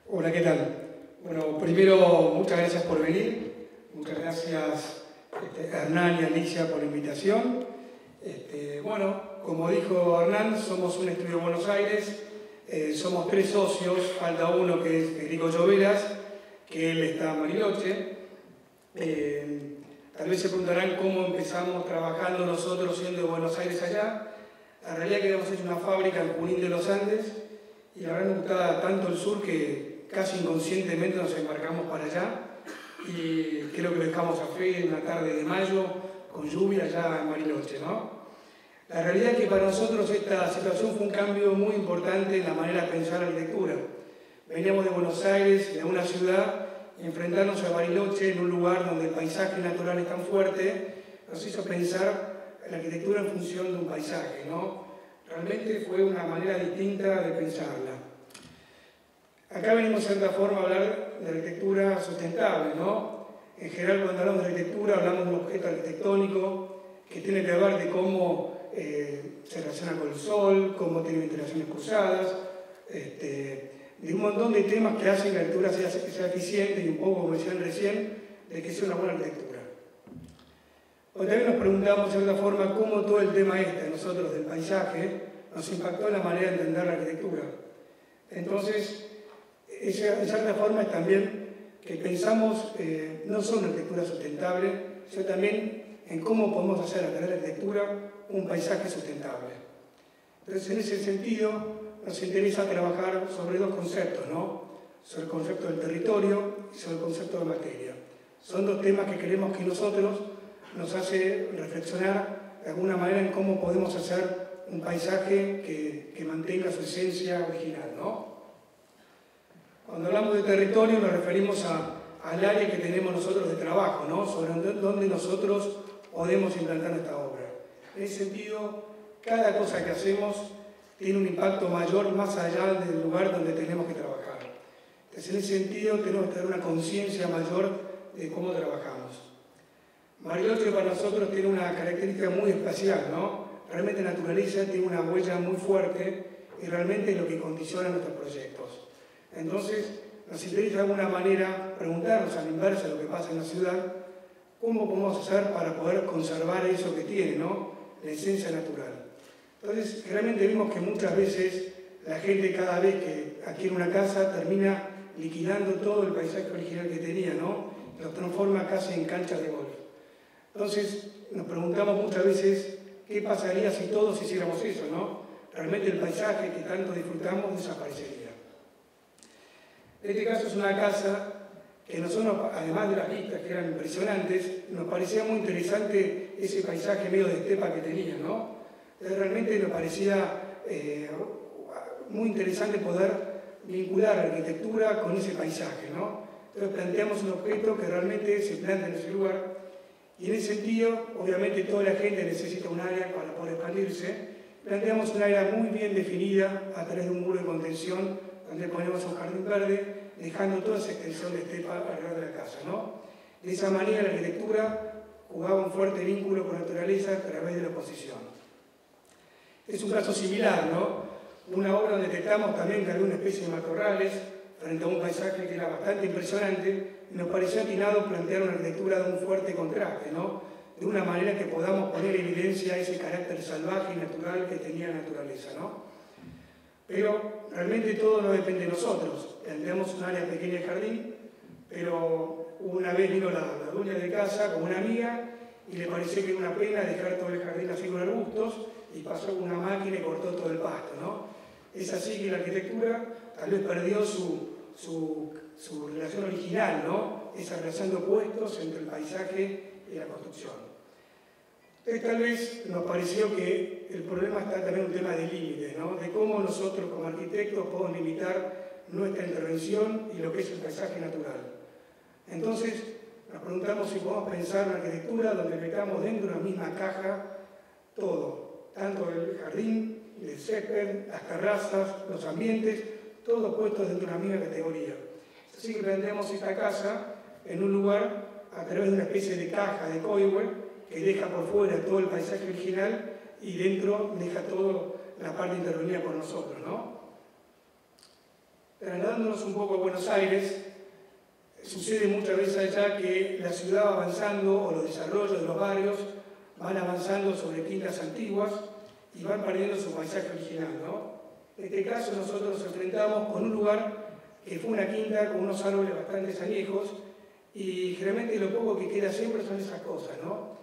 Hola, ¿qué tal? Bueno, primero, muchas gracias por venir. Muchas gracias Hernán y Alicia por la invitación. Bueno, como dijo Hernán, somos un estudio de Buenos Aires. Somos 3 socios, falta uno que es Federico Lloveras, que él está en Bariloche. Tal vez se preguntarán cómo empezamos trabajando nosotros siendo de Buenos Aires allá. La realidad es que habíamos hecho una fábrica en Junín de los Andes y la verdad nos gustaba tanto el sur que casi inconscientemente nos embarcamos para allá y creo que lo dejamos a fe en una tarde de mayo con lluvia allá en Bariloche, ¿no? La realidad es que para nosotros esta situación fue un cambio muy importante en la manera de pensar la arquitectura. Veníamos de Buenos Aires, de una ciudad, y enfrentarnos a Bariloche en un lugar donde el paisaje natural es tan fuerte, nos hizo pensar la arquitectura en función de un paisaje, ¿no? Realmente fue una manera distinta de pensarla. Acá venimos de cierta forma a hablar de arquitectura sustentable, ¿no? En general cuando hablamos de arquitectura hablamos de un objeto arquitectónico que tiene que ver de cómo se relaciona con el sol, cómo tiene ventilaciones cruzadas, de un montón de temas que hacen que la arquitectura sea eficiente y un poco, como decían recién, de que sea una buena arquitectura. Hoy también nos preguntamos de cierta forma cómo todo el tema nosotros del paisaje, nos impactó en la manera de entender la arquitectura. Entonces, de cierta forma es también que pensamos no solo en arquitectura sustentable, sino también en cómo podemos hacer a través de la arquitectura un paisaje sustentable. Entonces, en ese sentido, nos interesa trabajar sobre 2 conceptos, ¿no? Sobre el concepto del territorio y sobre el concepto de materia. Son 2 temas que creemos que nosotros nos hace reflexionar de alguna manera en cómo podemos hacer un paisaje que mantenga su esencia original, ¿no? Cuando hablamos de territorio nos referimos al área que tenemos nosotros de trabajo, ¿no? Sobre dónde nosotros podemos implantar esta obra. En ese sentido, cada cosa que hacemos tiene un impacto mayor más allá del lugar donde tenemos que trabajar. Entonces, en ese sentido, tenemos que tener una conciencia mayor de cómo trabajamos. Bariloche para nosotros tiene una característica muy especial, ¿no? Realmente la naturaleza tiene una huella muy fuerte y realmente es lo que condiciona nuestros proyectos. Entonces, nos interesa de alguna manera preguntarnos a la inversa de lo que pasa en la ciudad, cómo podemos hacer para poder conservar eso que tiene, ¿no? La esencia natural. Entonces, realmente vimos que muchas veces la gente cada vez que adquiere una casa termina liquidando todo el paisaje original que tenía, ¿no? Lo transforma casi en canchas de golf. Entonces, nos preguntamos muchas veces qué pasaría si todos hiciéramos eso, ¿no? Realmente el paisaje que tanto disfrutamos desaparecería. En este caso es una casa que nosotros, además de las vistas que eran impresionantes, nos parecía muy interesante ese paisaje medio de estepa que tenía, ¿no? Realmente nos parecía muy interesante poder vincular la arquitectura con ese paisaje, ¿no? Entonces planteamos un objeto que realmente se planta en ese lugar y en ese sentido, obviamente toda la gente necesita un área para poder expandirse. Planteamos un área muy bien definida a través de un muro de contención donde ponemos un jardín verde, dejando toda esa extensión de estepa alrededor de la casa, ¿no? De esa manera la arquitectura jugaba un fuerte vínculo con la naturaleza a través de la oposición. Es un caso similar, ¿no? Una obra donde detectamos también que había una especie de matorrales frente a un paisaje que era bastante impresionante y nos pareció atinado plantear una arquitectura de un fuerte contraste, ¿no? De una manera que podamos poner en evidencia ese carácter salvaje y natural que tenía la naturaleza, ¿no? Pero realmente todo no depende de nosotros. Planteamos un área pequeña de jardín, pero una vez vino la dueña de casa con una amiga y le pareció que era una pena dejar todo el jardín así con arbustos y pasó con una máquina y cortó todo el pasto, ¿no? Es así que la arquitectura tal vez perdió su relación original, ¿no? Esa relación de opuestos entre el paisaje y la construcción. Entonces, tal vez nos pareció que el problema está también en un tema de límites, ¿no? De cómo nosotros como arquitectos podemos limitar nuestra intervención y lo que es el paisaje natural. Entonces, nos preguntamos si podemos pensar en arquitectura donde metamos dentro de una misma caja todo, tanto el jardín, el césped, las terrazas, los ambientes, todos puestos dentro de una misma categoría. Así que planteamos esta casa en un lugar a través de una especie de caja de Coiwell que deja por fuera todo el paisaje original y dentro deja toda la parte intervenida por nosotros, ¿no? Trasladándonos un poco a Buenos Aires, sucede muchas veces allá que la ciudad va avanzando o los desarrollos de los barrios van avanzando sobre quintas antiguas y van perdiendo su paisaje original, ¿no? En este caso nosotros nos enfrentamos con un lugar que fue una quinta con unos árboles bastante añejos y generalmente lo poco que queda siempre son esas cosas, ¿no?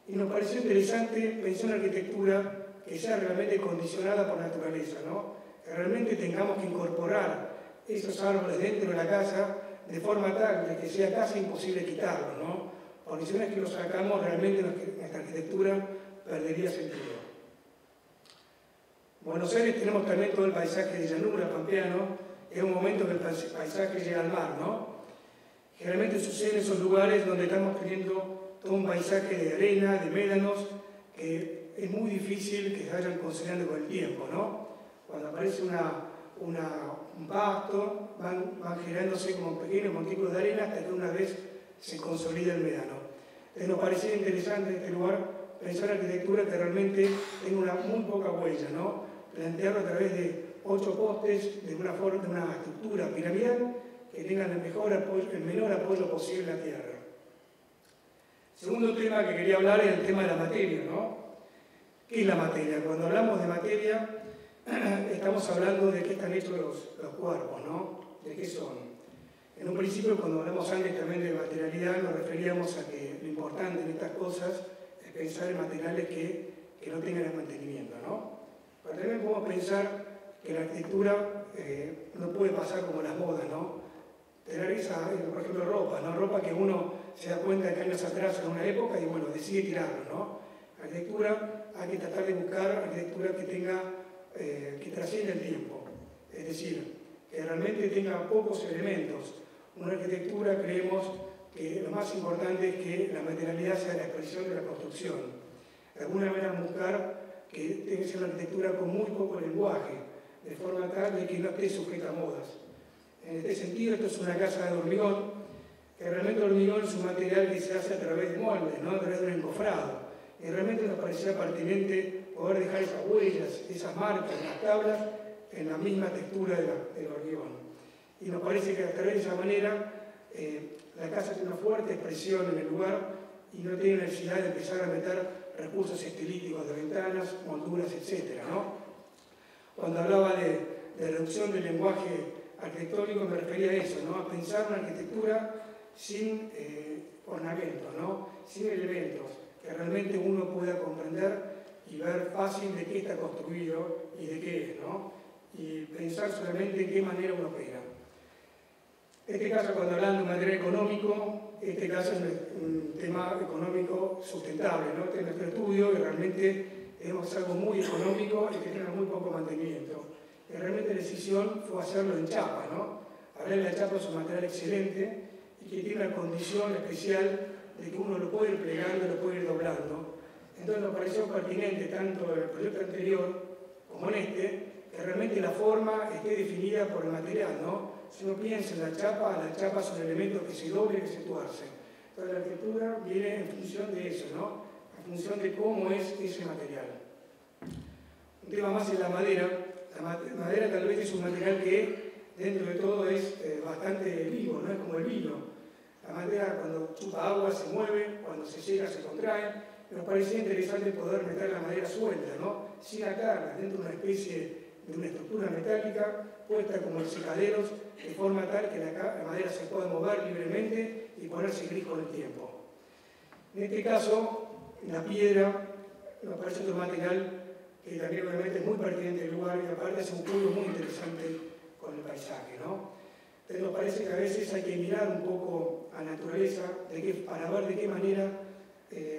Y nos pareció interesante pensar en una arquitectura que sea realmente condicionada por naturaleza, ¿no? Que realmente tengamos que incorporar esos árboles dentro de la casa de forma tal de que sea casi imposible quitarlos, ¿no? Porque si una vez que los sacamos, realmente nuestra arquitectura perdería sentido. En Buenos Aires tenemos también todo el paisaje de llanura pampeano, es un momento que el paisaje llega al mar, ¿no? Generalmente sucede en esos lugares donde estamos teniendo todo un paisaje de arena, de médanos, que es muy difícil que se vayan consolidando con el tiempo, ¿no? Cuando aparece un pasto, van generándose como pequeños montículos de arena hasta que una vez se consolida el médano. Entonces nos parecía interesante en este lugar pensar arquitectura que realmente tenga una muy poca huella, ¿no? Plantearlo a través de 8 postes de una estructura piramidal que tengan el menor apoyo posible a la tierra. Segundo tema que quería hablar es el tema de la materia, ¿no? ¿Qué es la materia? Cuando hablamos de materia, estamos hablando de qué están hechos los cuerpos, ¿no? ¿De qué son? En un principio, cuando hablamos antes también de materialidad, nos referíamos a que lo importante en estas cosas es pensar en materiales que no tengan el mantenimiento, ¿no? Pero también podemos pensar que la arquitectura no puede pasar como las modas, ¿no? Tener esa, por ejemplo, ropa, ¿no? Ropa que uno se da cuenta que años atrás en una época y bueno, decide tirarlo, ¿no? La arquitectura hay que tratar de buscar arquitectura que tenga, que trascienda el tiempo, es decir, que realmente tenga pocos elementos. Una arquitectura creemos que lo más importante es que la materialidad sea la expresión de la construcción. De alguna manera buscar que tenga que ser una arquitectura con muy poco lenguaje, de forma tal de que no esté sujeta a modas. En este sentido, esto es una casa de hormigón, que realmente el hormigón es un material que se hace a través de moldes, ¿no? A través de un encofrado. Y realmente nos parecía pertinente poder dejar esas huellas, esas marcas, las tablas, en la misma textura del hormigón. Y nos parece que a través de esa manera la casa tiene una fuerte expresión en el lugar y no tiene necesidad de empezar a meter recursos estilísticos de ventanas, molduras, etc., ¿no? Cuando hablaba de reducción del lenguaje arquitectónico me refería a eso, ¿no? A pensar una arquitectura sin ornamentos, ¿no? Sin elementos, que realmente uno pueda comprender y ver fácil de qué está construido y de qué es, ¿no? Y pensar solamente en qué manera uno opera. En este caso, cuando hablamos de un material económico, este caso es un tema económico sustentable, ¿no? Este es nuestro estudio y realmente tenemos algo muy económico y que tenga muy poco mantenimiento. Y realmente la decisión fue hacerlo en chapa, ¿no? Hablar de la chapa es un material excelente y que tiene una condición especial de que uno lo puede ir plegando, lo puede ir doblando. Entonces nos pareció pertinente, tanto en el proyecto anterior como en este, que realmente la forma esté definida por el material, ¿no? Si uno piensa en la chapa son elementos que se doblan y que se tuercen. Entonces la arquitectura viene en función de eso, ¿no? En función de cómo es ese material. Un tema más es la madera. La madera tal vez es un material que dentro de todo es bastante vivo, no es como el vino. La madera cuando chupa agua se mueve, cuando se seca se contrae. Nos parecía interesante poder meter la madera suelta, ¿no? Sin atarla, dentro de una especie de una estructura metálica puesta como en secaderos, de forma tal que la madera se pueda mover libremente y ponerse gris con el tiempo. En este caso, la piedra nos parece otro material que también obviamente es muy pertinente el lugar y aparte es un juego muy interesante con el paisaje, ¿no? Entonces nos parece que a veces hay que mirar un poco a la naturaleza para ver de qué manera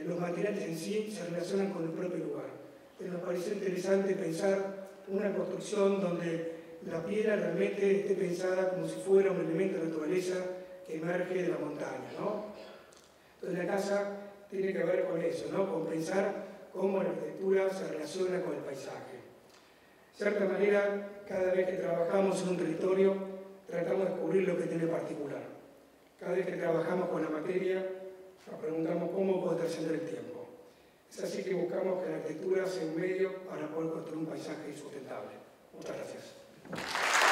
los materiales en sí se relacionan con el propio lugar. Entonces nos pareció interesante pensar una construcción donde la piedra realmente esté pensada como si fuera un elemento de naturaleza que emerge de la montaña, ¿no? Entonces la casa tiene que ver con eso, ¿no? Con pensar cómo la arquitectura se relaciona con el paisaje. De cierta manera, cada vez que trabajamos en un territorio, tratamos de descubrir lo que tiene particular. Cada vez que trabajamos con la materia, nos preguntamos cómo puede trascender el tiempo. Es así que buscamos que la arquitectura sea un medio para poder construir un paisaje sustentable. Muchas gracias.